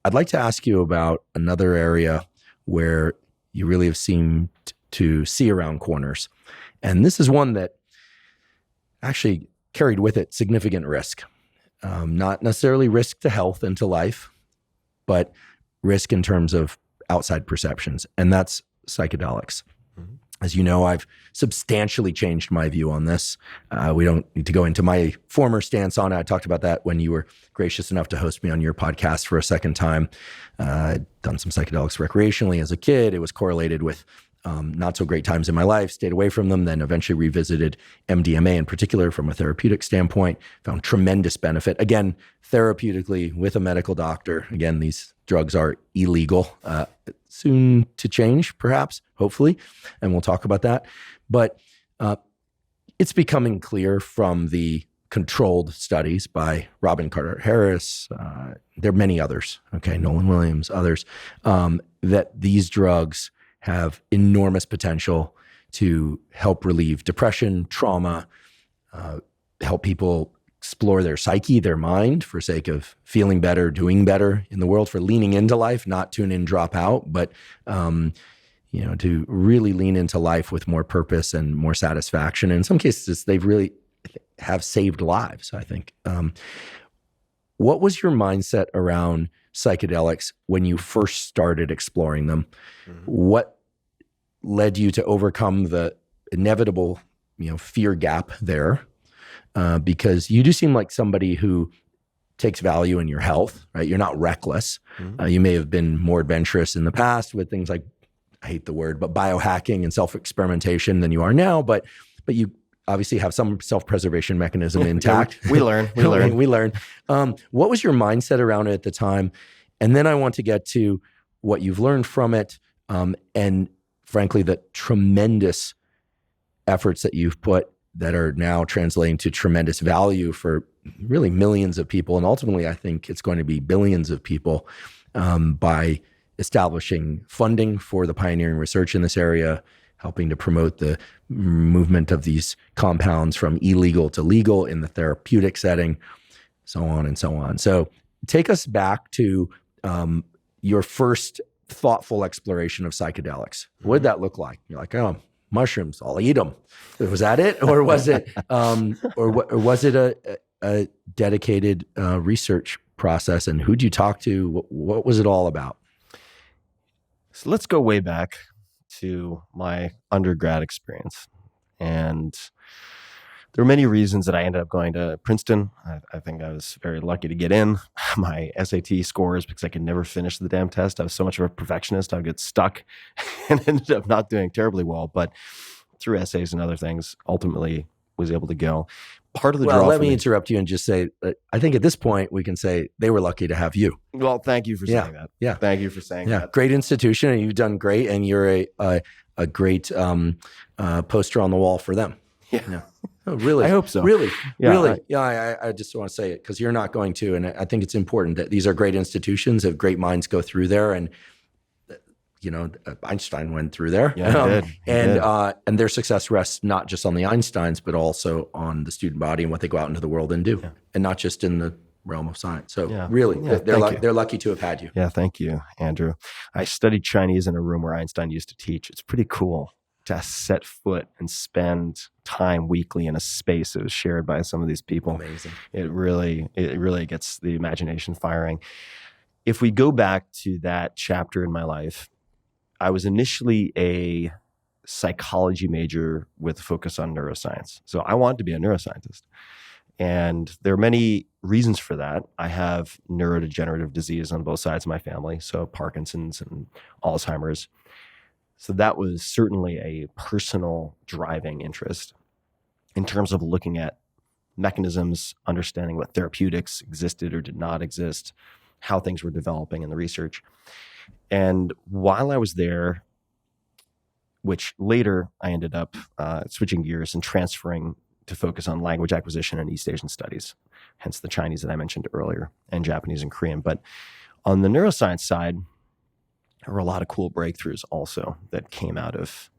I'd like to ask you about another area where you really have seemed to see around corners. And this is one that actually carried with it significant risk. Not necessarily risk to health and to life, but risk in terms of outside perceptions. And that's psychedelics. Mm-hmm. As you know, I've substantially changed my view on this. We don't need to go into my former stance on it. I talked about that when you were gracious enough to host me on your podcast for a second time. I'd done some psychedelics recreationally as a kid. It was correlated with not so great times in my life, stayed away from them, then eventually revisited MDMA in particular from a therapeutic standpoint, found tremendous benefit. Again, therapeutically with a medical doctor. Again, these drugs are illegal, soon to change, perhaps, hopefully, and we'll talk about that. But it's becoming clear from the controlled studies by Robin Carhart-Harris, there are many others, okay, Nolan Williams, others, that these drugs have enormous potential to help relieve depression, trauma, help people explore their psyche, their mind, for sake of feeling better, doing better in the world, for leaning into life, not tune in, drop out, but to really lean into life with more purpose and more satisfaction. And in some cases, they've really have saved lives, I think. What was your mindset around psychedelics when you first started exploring them? Mm-hmm. What led you to overcome the inevitable, fear gap there? Because you do seem like somebody who takes value in your health, right? You're not reckless. Mm-hmm. You may have been more adventurous in the past with things like, I hate the word, but biohacking and self-experimentation than you are now, but you obviously have some self-preservation mechanism intact. We learn. What was your mindset around it at the time? And then I want to get to what you've learned from it, and frankly, the tremendous efforts that you've put that are now translating to tremendous value for really millions of people. And ultimately, I think it's going to be billions of people by establishing funding for the pioneering research in this area, helping to promote the movement of these compounds from illegal to legal in the therapeutic setting, so on and so on. So take us back to your first thoughtful exploration of psychedelics. What did that look like? You're like, oh, mushrooms, I'll eat them. Was that it? Or was it, was it a dedicated research process? And who'd you talk to? What was it all about? So let's go way back to my undergrad experience. And there were many reasons that I ended up going to Princeton. I think I was very lucky to get in. My SAT scores, because I could never finish the damn test. I was so much of a perfectionist, I would get stuck and ended up not doing terribly well. But through essays and other things, ultimately was able to go. Part of the draw. Let me interrupt you and just say, I think at this point we can say they were lucky to have you. Well, thank you for saying that. Yeah, thank you for saying that. Great institution, and you've done great, and you're a great poster on the wall for them. Yeah. Oh, really? I hope so. Really? Yeah, really? I just want to say it because you're not going to, and I think it's important that these are great institutions. If great minds go through there, and Einstein went through there. Yeah, and their success rests not just on the Einsteins, but also on the student body and what they go out into the world and do, and not just in the realm of science. So they're lucky to have had you. Yeah, thank you, Andrew. I studied Chinese in a room where Einstein used to teach. It's pretty cool to set foot and spend time weekly in a space that was shared by some of these people. Amazing. It really gets the imagination firing. If we go back to that chapter in my life, I was initially a psychology major with a focus on neuroscience. So I wanted to be a neuroscientist. And there are many reasons for that. I have neurodegenerative disease on both sides of my family, so Parkinson's and Alzheimer's. So that was certainly a personal driving interest in terms of looking at mechanisms, understanding what therapeutics existed or did not exist, how things were developing in the research. And while I was there, which later I ended up switching gears and transferring to focus on language acquisition and East Asian studies, hence the Chinese that I mentioned earlier, and Japanese and Korean. But on the neuroscience side, there were a lot of cool breakthroughs also that came out of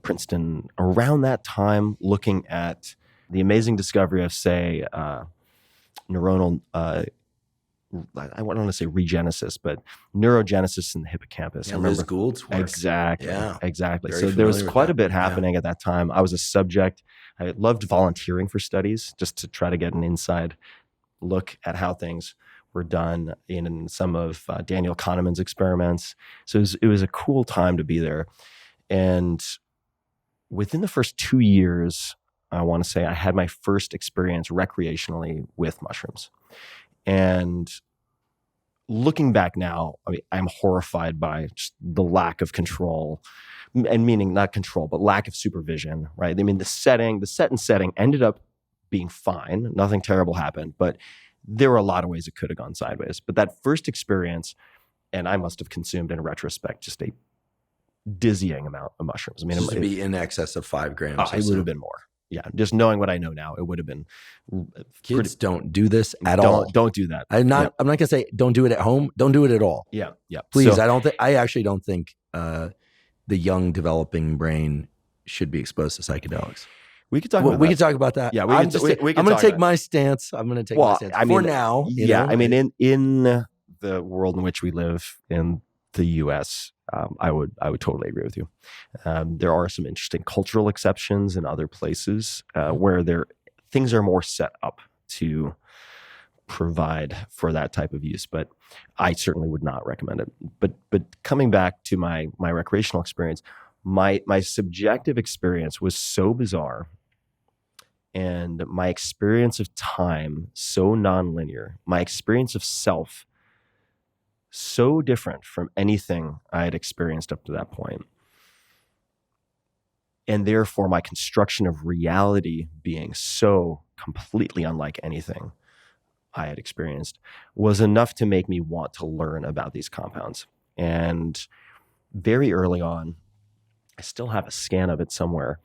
Princeton around that time, looking at the amazing discovery of, say, neuronal I don't want to say regenesis, but neurogenesis in the hippocampus. Yeah, Liz Gould's work. Exactly. Yeah. Exactly. Very So there was familiar with quite that. a bit happening at that time. I was a subject. I loved volunteering for studies just to try to get an inside look at how things were done in some of Daniel Kahneman's experiments. So it was a cool time to be there. And within the first 2 years, I want to say I had my first experience recreationally with mushrooms. And looking back now, I mean, I'm horrified by just the lack of control, and meaning not control, but lack of supervision, right? I mean, the set and setting ended up being fine. Nothing terrible happened, but there were a lot of ways it could have gone sideways. But that first experience, and I must have consumed in retrospect just a dizzying amount of mushrooms. I mean, This would be in excess of 5 grams. it would have been more. Yeah, just knowing what I know now, it would have been. Kids don't do this at all. Don't do that. I'm not gonna say don't do it at home. Don't do it at all. Yeah, yeah. Please, So, I actually don't think the young developing brain should be exposed to psychedelics. we could talk Well, about we that. can talk about that. Yeah, I'm we going can to talk take about my stance. I'm going to take my stance for now. you Yeah, know? I mean, in the world in which we live in the U.S., I would totally agree with you. There are some interesting cultural exceptions in other places where things are more set up to provide for that type of use, but I certainly would not recommend it. But coming back to my recreational experience, my subjective experience was so bizarre, and my experience of time so nonlinear, my experience of self so different from anything I had experienced up to that point. And therefore, my construction of reality being so completely unlike anything I had experienced was enough to make me want to learn about these compounds. And very early on, I still have a scan of it somewhere.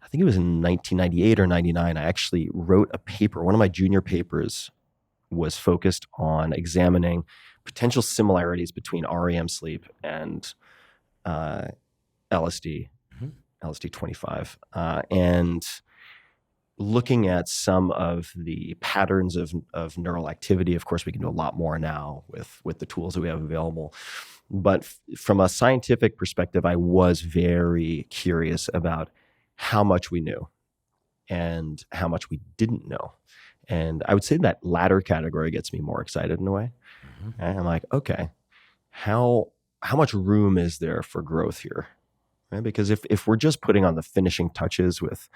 I think it was in 1998 or 99. I actually wrote a paper. One of my junior papers was focused on examining potential similarities between REM sleep and LSD, LSD 25, and looking at some of the patterns of neural activity. Of course, we can do a lot more now with the tools that we have available. But from a scientific perspective, I was very curious about how much we knew and how much we didn't know. And I would say that latter category gets me more excited in a way. And I'm like, okay, how much room is there for growth here? Right? Because if we're just putting on the finishing touches with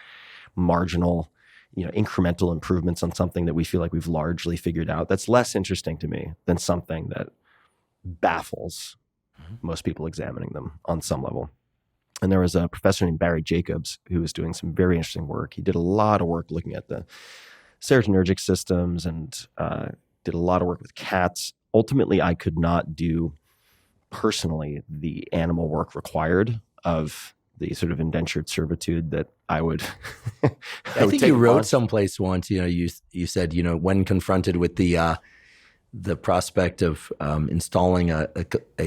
marginal, incremental improvements on something that we feel like we've largely figured out, that's less interesting to me than something that baffles most people examining them on some level. And there was a professor named Barry Jacobs who was doing some very interesting work. He did a lot of work looking at the serotonergic systems and did a lot of work with cats. Ultimately, I could not do personally the animal work required of the sort of indentured servitude that I would. I think you wrote someplace once. You said when confronted with the prospect of installing a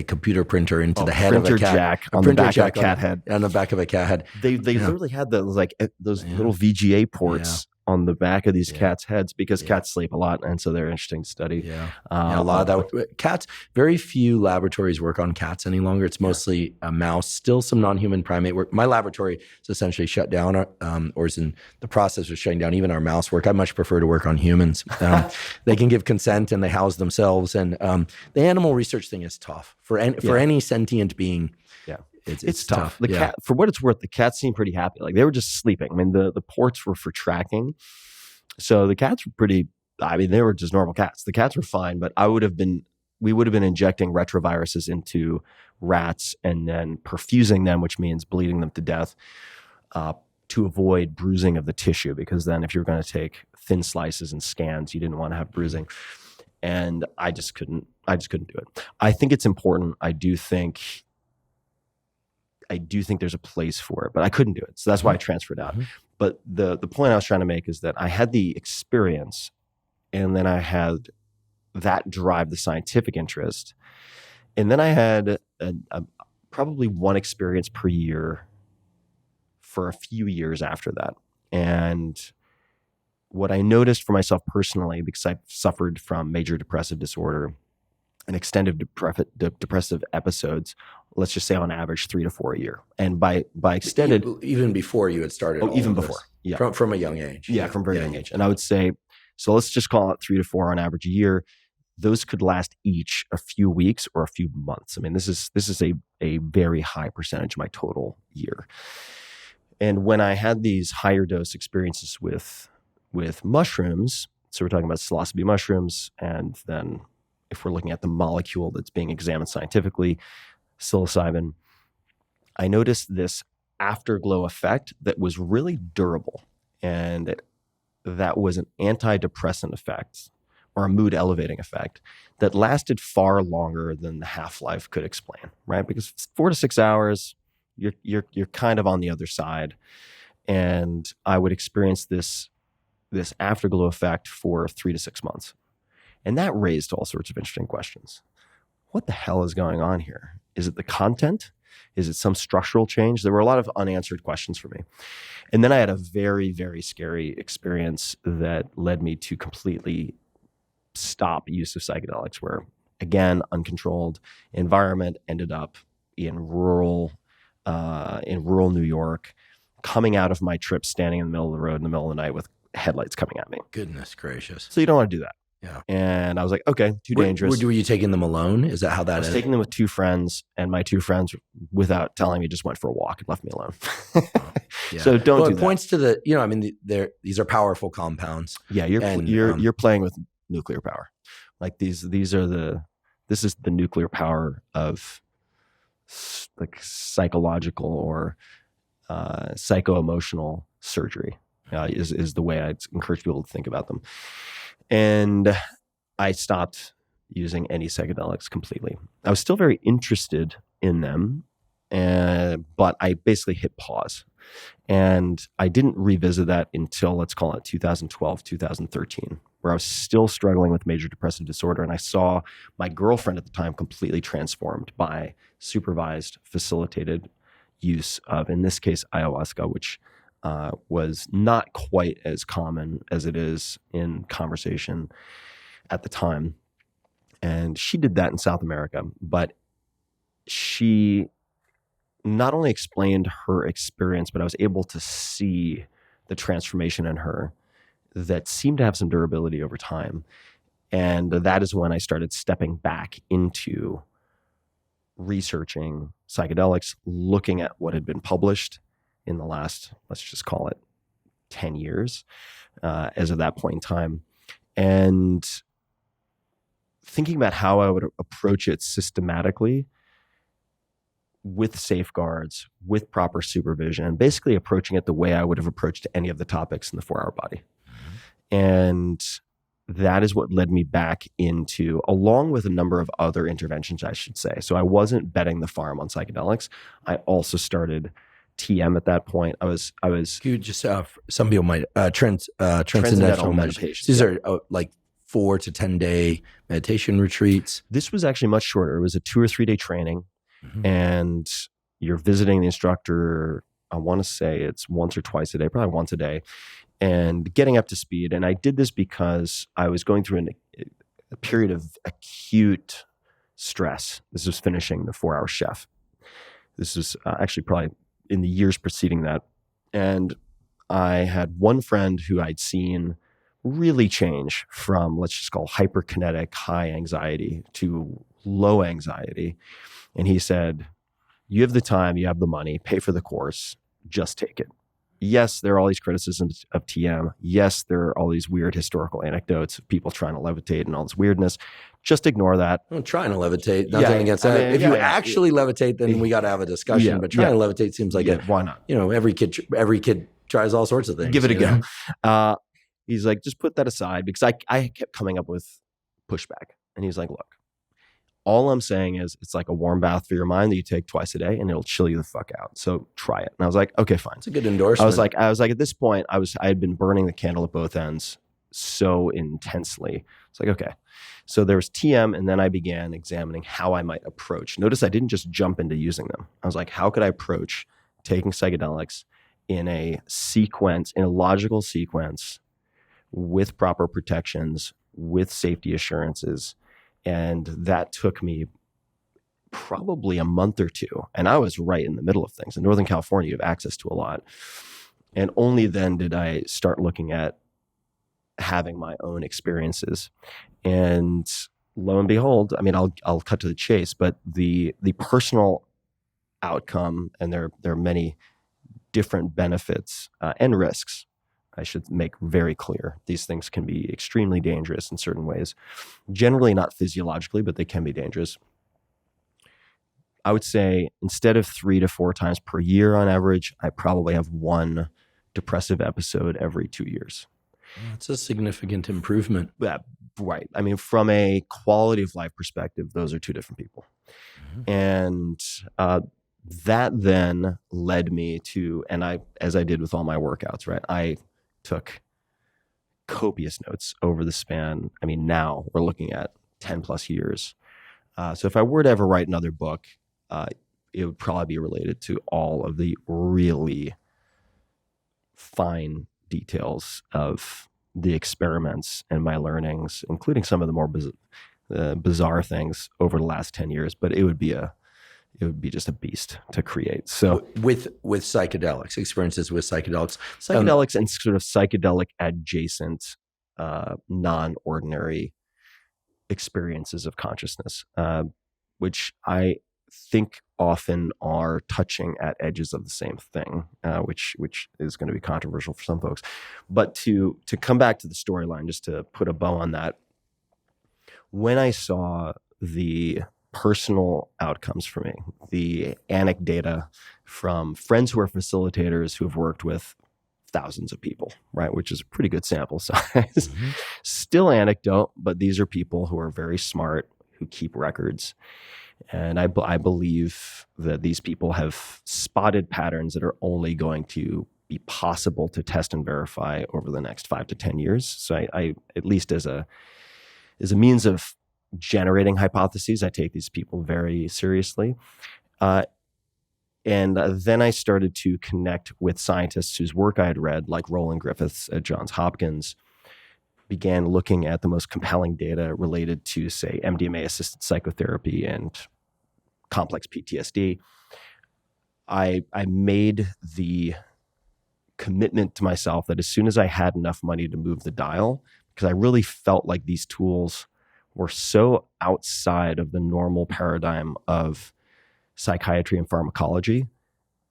computer printer into the head of a cat, jack on the back of a cat head. On the back of a cat head. They literally had those little VGA ports on the back of these cats' heads because cats sleep a lot, and so they're interesting to study. A lot of that. Cats. Very few laboratories work on cats any longer. It's mostly a mouse. Still some non-human primate work. My laboratory is essentially shut down, or is in the process of shutting down. Even our mouse work. I much prefer to work on humans. They can give consent and they house themselves. And the animal research thing is tough for any sentient being. Yeah. It's tough. The cat, for what it's worth, the cats seemed pretty happy. Like they were just sleeping. I mean, the ports were for tracking. So the cats were they were just normal cats. The cats were fine, but we would have been injecting retroviruses into rats and then perfusing them, which means bleeding them to death, to avoid bruising of the tissue. Because then if you're going to take thin slices and scans, you didn't want to have bruising. And I just couldn't do it. I think it's important. I do think there's a place for it, but I couldn't do it. So that's why I transferred out. But the point I was trying to make is that I had the experience, and then I had that drive the scientific interest. And then I had probably one experience per year for a few years after that. And what I noticed for myself personally, because I suffered from major depressive disorder and extended depressive episodes, let's just say on average 3 to 4 a year. And by extended, even before you had started. even of before, this. From a young age. From very young age. And I would say, so let's just call it 3 to 4 on average a year. Those could last each a few weeks or a few months. I mean, this is a very high percentage of my total year. And when I had these higher dose experiences with mushrooms, so we're talking about psilocybe mushrooms, and then if we're looking at the molecule that's being examined scientifically, psilocybin, I noticed this afterglow effect that was really durable. And that was an antidepressant effect or a mood elevating effect that lasted far longer than the half-life could explain, right? Because 4 to 6 hours, you're kind of on the other side. And I would experience this afterglow effect for 3 to 6 months. And that raised all sorts of interesting questions. What the hell is going on here? Is it the content? Is it some structural change? There were a lot of unanswered questions for me. And then I had a very, very scary experience that led me to completely stop use of psychedelics, where, again, uncontrolled environment, ended up in rural New York, coming out of my trip, standing in the middle of the road in the middle of the night with headlights coming at me. Goodness gracious. So you don't want to do that. Yeah. And I was like, okay, too dangerous. Were you taking them alone? Is that how that is? I was taking them with 2 friends, and my 2 friends, without telling me, just went for a walk and left me alone. Yeah. So don't do that. It points to these are powerful compounds. Yeah, you're playing with nuclear power. Like this is the nuclear power of like psychological or psycho-emotional surgery is the way I encourage people to think about them. And I stopped using any psychedelics completely. I was still very interested in them, but I basically hit pause. And I didn't revisit that until, let's call it 2012, 2013, where I was still struggling with major depressive disorder. And I saw my girlfriend at the time completely transformed by supervised, facilitated use of, in this case, ayahuasca, which was not quite as common as it is in conversation at the time. And she did that in South America, but she not only explained her experience, but I was able to see the transformation in her that seemed to have some durability over time. And that is when I started stepping back into researching psychedelics, looking at what had been published in the last, let's just call it 10 years, as of that point in time. And thinking about how I would approach it systematically with safeguards, with proper supervision, and basically approaching it the way I would have approached any of the topics in the 4-Hour Body. Mm-hmm. And that is what led me back into, along with a number of other interventions, I should say. So I wasn't betting the farm on psychedelics. I also started TM at that point. I was. You just some people might transcendental meditation. These are like 4 to 10 day meditation retreats. This was actually much shorter. It was a 2 or 3 day training, mm-hmm. and you're visiting the instructor. I want to say it's once or twice a day, probably once a day, and getting up to speed. And I did this because I was going through a period of acute stress. This was finishing the 4-Hour Chef. This was actually probably in the years preceding that. And I had one friend who I'd seen really change from, let's just call hyperkinetic, high anxiety to low anxiety. And he said, you have the time, you have the money, pay for the course, just take it. Yes, there are all these criticisms of TM. Yes, there are all these weird historical anecdotes of people trying to levitate and all this weirdness. Just ignore that. Well, trying to levitate, nothing against that. I mean, if you actually levitate, then we got to have a discussion. But trying to levitate seems like why not? Every kid tries all sorts of things. Give it a go. He's like, just put that aside, because I kept coming up with pushback. And he's like, look, all I'm saying is it's like a warm bath for your mind that you take twice a day, and it'll chill you the fuck out. So try it. And I was like, okay, fine. It's a good endorsement. I was like, at this point, I had been burning the candle at both ends so intensely. It's like, okay. So there was TM, and then I began examining how I might approach. Notice I didn't just jump into using them. I was like, how could I approach taking psychedelics in a logical sequence, with proper protections, with safety assurances, And that took me probably a month or two. And I was right in the middle of things. In Northern California, you have access to a lot. And only then did I start looking at having my own experiences. And lo and behold, I mean, I'll cut to the chase, but the personal outcome, and there are many different benefits and risks, I should make very clear. These things can be extremely dangerous in certain ways. Generally not physiologically, but they can be dangerous. I would say instead of 3 to 4 times per year on average, I probably have one depressive episode every 2 years. That's a significant improvement. Yeah, right. I mean, from a quality of life perspective, those are two different people. Mm-hmm. And that then led me to, as I did with all my workouts, right? I took copious notes over the span. I mean, now we're looking at 10 plus years. So if I were to ever write another book, it would probably be related to all of the really fine details of the experiments and my learnings, including some of the more bizarre things over the last 10 years. But it would be just a beast to create. So with psychedelics, experiences with psychedelics, and sort of psychedelic adjacent, non-ordinary experiences of consciousness, which I think often are touching at edges of the same thing, which is going to be controversial for some folks. But to come back to the storyline, just to put a bow on that, when I saw the personal outcomes for me, the anecdata from friends who are facilitators who have worked with thousands of people, right, which is a pretty good sample size. Mm-hmm. Still anecdote, but these are people who are very smart, who keep records. And I believe that these people have spotted patterns that are only going to be possible to test and verify over the next 5 to 10 years. So I at least as a means of generating hypotheses, I take these people very seriously. And then I started to connect with scientists whose work I had read, like Roland Griffiths at Johns Hopkins, began looking at the most compelling data related to, say, MDMA-assisted psychotherapy and complex PTSD. I made the commitment to myself that as soon as I had enough money to move the dial, because I really felt like these tools were so outside of the normal paradigm of psychiatry and pharmacology.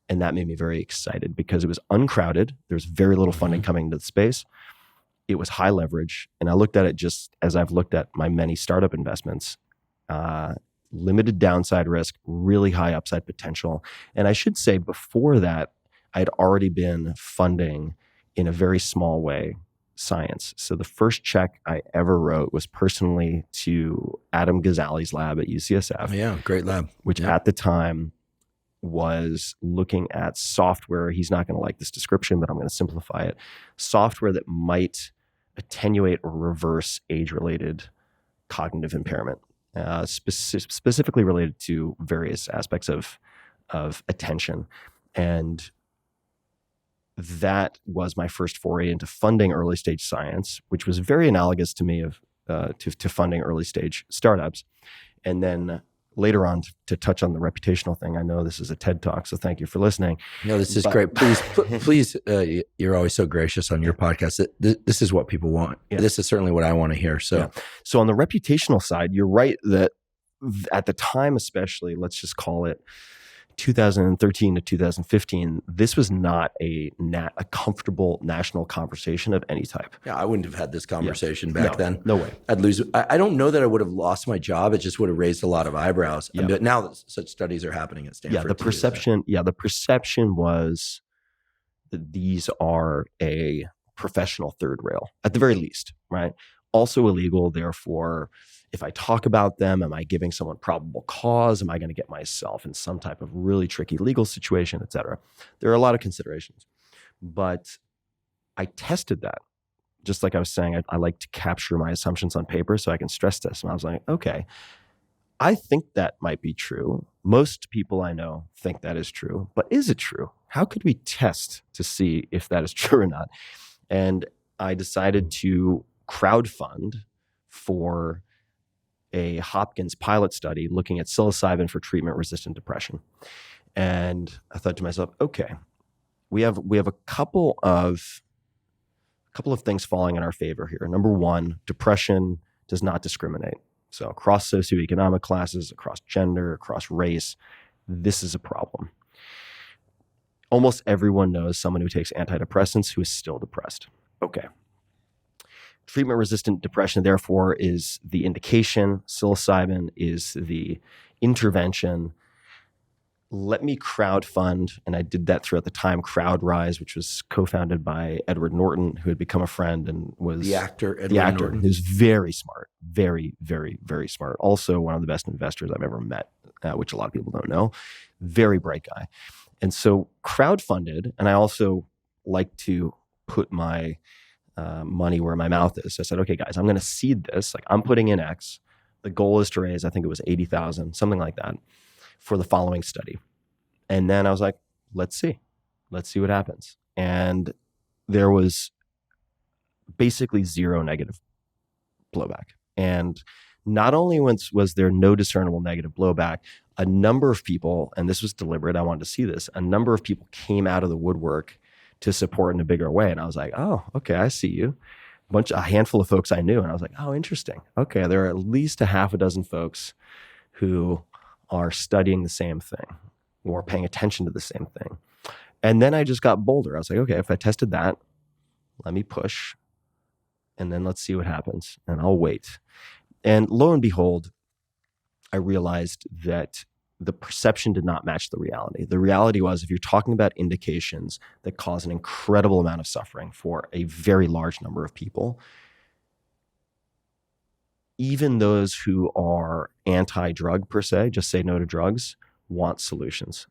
And that made me very excited because it was uncrowded. There was very little funding coming into the space. It was high leverage. And I looked at it just as I've looked at my many startup investments, limited downside risk, really high upside potential. And I should say before that, I'd already been funding in a very small way science. So the first check I ever wrote was personally to Adam Ghazali's lab at UCSF. Oh, yeah, great lab. Which at the time was looking at software. He's not going to like this description, but I'm going to simplify it. Software that might attenuate or reverse age-related cognitive impairment, specifically related to various aspects of attention. And that was my first foray into funding early stage science, which was very analogous to me to funding early stage startups. And then later on, to touch on the reputational thing, I know this is a TED Talk, so thank you for listening. No, this is great. Please, you're always so gracious on your podcast. This is what people want. Yeah. This is certainly what I want to hear. So on the reputational side, you're right that at the time, especially, let's just call it 2013 to 2015, this was not a comfortable national conversation of any type. Yeah, I wouldn't have had this conversation back then. No way. I'd lose. I don't know that I would have lost my job. It just would have raised a lot of eyebrows. Yeah. But now such studies are happening at Stanford. The perception was that these are a professional third rail, at the very least, right? Also illegal, therefore, if I talk about them, am I giving someone probable cause? Am I going to get myself in some type of really tricky legal situation, et cetera? There are a lot of considerations. But I tested that. Just like I was saying, I like to capture my assumptions on paper so I can stress test. And I was like, okay, I think that might be true. Most people I know think that is true. But is it true? How could we test to see if that is true or not? And I decided to crowdfund for a Hopkins pilot study looking at psilocybin for treatment-resistant depression. And I thought to myself, okay, we have a couple of things falling in our favor here. Number one, depression does not discriminate. So across socioeconomic classes, across gender, across race, this is a problem. Almost everyone knows someone who takes antidepressants who is still depressed. Okay. Treatment-resistant depression, therefore, is the indication. Psilocybin is the intervention. Let me crowdfund, and I did that throughout the time, CrowdRise, which was co-founded by Edward Norton, who had become a friend and was The actor, Edward Norton. Who's very smart, very, very, very smart. Also one of the best investors I've ever met, which a lot of people don't know. Very bright guy. And so crowdfunded, and I also like to put my money where my mouth is. So I said, okay, guys, I'm going to seed this. Like, I'm putting in X. The goal is to raise, I think it was 80,000, something like that, for the following study. And then I was like, let's see what happens. And there was basically zero negative blowback. And not only was there no discernible negative blowback, a number of people, and this was deliberate, I wanted to see this, a number of people came out of the woodwork to support in a bigger way. And I was like, oh, okay, I see you. A handful of folks I knew. And I was like, oh, interesting. Okay, there are at least a half a dozen folks who are studying the same thing or paying attention to the same thing. And then I just got bolder. I was like, okay, if I tested that, let me push, and then let's see what happens, and I'll wait. And lo and behold, I realized that the perception did not match the reality. The reality was, if you're talking about indications that cause an incredible amount of suffering for a very large number of people, even those who are anti-drug per se, just say no to drugs, want solutions.